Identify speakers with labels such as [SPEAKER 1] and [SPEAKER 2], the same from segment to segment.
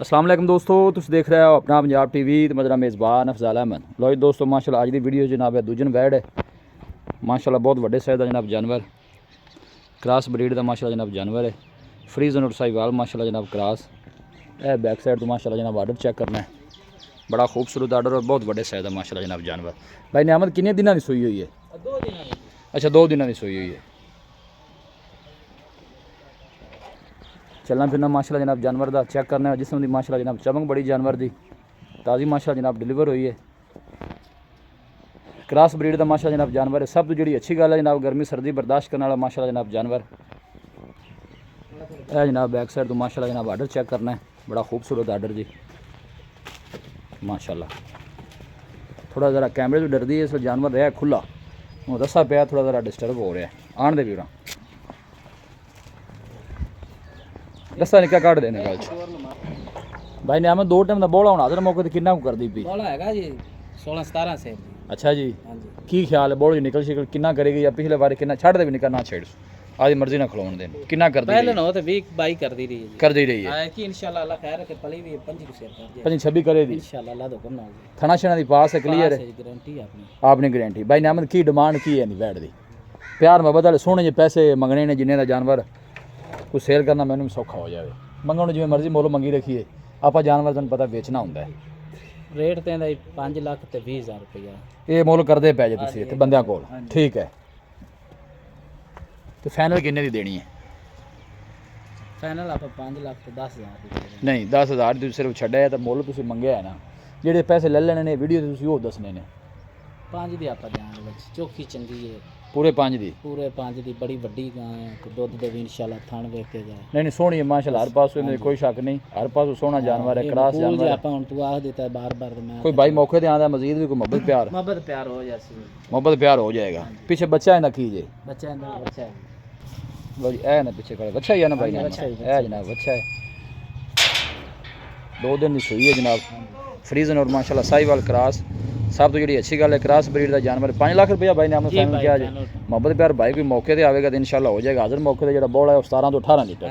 [SPEAKER 1] अस्सलाम वालेकुम दोस्तों, तुम देख रहे हो अपना पंजाब टीवी तो मेरा मेज़बान अफजाल अहमद। लो जी दोस्तों, माशाल्लाह आज की वीडियो जनाब है दूजन बैड है। माशाल्लाह बहुत बड़े साइज़ का जनाब जानवर, क्रॉस ब्रीड का माशाल्लाह जनाब जानवर है। फ्रीजन और साहिवाल माशाल्लाह जनाब क्रॉस है। बैक साइड तो माशाल्लाह जनाब आर्डर चेक करना है, बड़ा खूबसूरत आर्डर और बहुत बड़े साइज़ का माशाल्लाह जनाब जानवर। भाई नियामत कितने दिनों की सूई हुई है?
[SPEAKER 2] 2 दिन।
[SPEAKER 1] अच्छा 2 दिनों की सूई हुई है। चलना फिरना माशाल्लाह जनाब जानवर का चेक करना है। जिसम की माशाल्लाह जनाब चमक बड़ी जानवर की, ताज़ी माशाल्लाह जनाब डिलीवर हुई है। क्रॉस ब्रीड का माशाल्लाह जनाब जानवर है। सब तो जी अच्छी गल है जनाब, गर्मी सर्दी बर्दाश्त करने वाला माशाल्लाह जनाब जानवर है। जनाब बैक साइड तो माशाल्लाह जनाब आर्डर चेक करना है, बड़ा खूबसूरत आर्डर जी माशाल्लाह। थोड़ा ज़रा कैमरे तो डरती है, इस जानवर रहा खुला हूँ दसा पाया, थोड़ा ज़रा डिस्टर्ब हो रहा है। आन दे भी दसा निका कट देने गल भाई नियामत 2 टाइम का बोला होना हाजिर मौके किन्ना कर दी पी?
[SPEAKER 2] बोला है जी 16-17 से।
[SPEAKER 1] अच्छा जी,
[SPEAKER 2] हाँ जी।
[SPEAKER 1] की ख्याल है बोल निकल शिकल किन्ना करेगी या पिछले बार किन्ना छड़ दे भी निकल ना छेड़ आज मर्जी ना खिलौन देन किन्ना कर दी?
[SPEAKER 2] पहले ना हो तो 20-22 कर दी रही है।
[SPEAKER 1] कर दी रही है
[SPEAKER 2] है कि इंशाल्लाह अल्लाह खैर के पली भी 25 को शेयर कर दिया
[SPEAKER 1] 25-26 करे दी
[SPEAKER 2] इंशाल्लाह अल्लाह हुक्म नाल।
[SPEAKER 1] थाना शना दी पास है, क्लियर है,
[SPEAKER 2] गारंटी अपनी
[SPEAKER 1] आपने गारंटी। भाई नियामत की डिमांड की है नहीं बैठ दी? प्यार मोहब्बत वाले सोहने जे पैसे मंगने ने जिन्ने का जानवर कुछ सेल करना मैंने भी सौखा हो जाए। मंगो जिवें मर्जी मोलो मंगी रखिए, आप जानवर तुहानूं पता बेचना होंदा है।
[SPEAKER 2] रेट ते 5 लाख ते 20,000 रुपया
[SPEAKER 1] ये मुल करदे पै जे तुसीं इत्थे बंदियां कोल, ठीक है। तो फाइनल किन्ने दी देनी है?
[SPEAKER 2] फाइनल आप 5 लाख ते 10,000 दी।
[SPEAKER 1] नहीं 10,000 तुसीं सिर्फ छड्डिया ते मुल तुसीं मंगया है ना, जेडे पैसे ले लेने ने वीडियो ते तुसीं ओह दसने ने।
[SPEAKER 2] 5 दी आप देंगे बस, चौकी चंगी है
[SPEAKER 1] पूरे 5 दी?
[SPEAKER 2] पूरे 5 दी बड़ी वड्डी गां है ते दुध दे भी इंशाल्लाह थान वेख के जाए।
[SPEAKER 1] नहीं सोहनी है माशाल्लाह, हर पासों में कोई शक नहीं, हर पासों सोहना जानवर है, क्रॉस जानवर है।
[SPEAKER 2] आप हुन तू आख देता है बार-बार ते मैं
[SPEAKER 1] कोई भाई मौके ते आंदा मजीद भी कोई मोहब्बत
[SPEAKER 2] प्यार हो जासी।
[SPEAKER 1] मोहब्बत प्यार हो जाएगा। पीछे बच्चा है ना की जे?
[SPEAKER 2] बच्चा अंदर बच्चा है।
[SPEAKER 1] लो जी ए ना पीछे खड़ा बच्चा ही है ना भाई?
[SPEAKER 2] बच्चा ही
[SPEAKER 1] है जनाब, बच्चा है, 2 दिन की सूई है जनाब। फ्रीजन और माशाल्लाह साहिवाल क्रॉस सब तो जी अच्छी गल है। क्रॉस ब्रीड का जानवर 5 लाख रुपया भाई ने आपने फाइनल किया जी। मोहब्बत प्यार भाई कोई मौके पर आएगा तो इंशाल्लाह हो जाएगा। हाजिर मौके पर जो बोल है वो 17 तो 18 लीटर।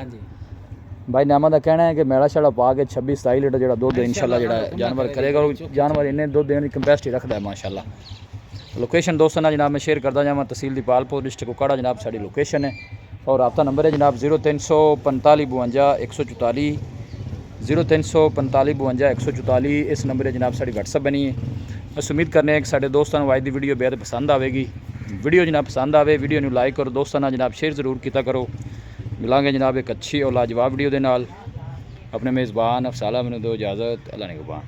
[SPEAKER 1] भाई नामा का कहना है कि मैला शाला पा के 26-27 लीटर जो दुध इंशाल्लाह जो जानवर करेगा, और जानवर इन्ने दुध देने की कैपेसिटी रखता है माशाल्लाह। लोकेशन दोस्तों ना जनाब मैं शेयर करता जावा, तहसील दीपालपुर डिस्ट्रिक्ट कुकाड़ा जनाब साड़ी लोकेशन है। और रब्ता नंबर है जनाब 0345 52 144 0345 52 144। इस नंबर है जनाब साड़ी व्हाट्सअप बनी है। अस उम्मीद करने हैं कि साढ़े दोस्तों को अज की वीडियो बेहद पसंद आएगी। वीडियो जनाब पसंद आए वीडियो को लाइक करो, दोस्तों ना जनाब शेयर जरूर किया करो। मिलांगे जनाब एक अच्छी और लाजवाब वीडियो के नाल। अपने मेज़बान अफसाला मैनूं दो इजाज़त, अल्लाह निगहबान।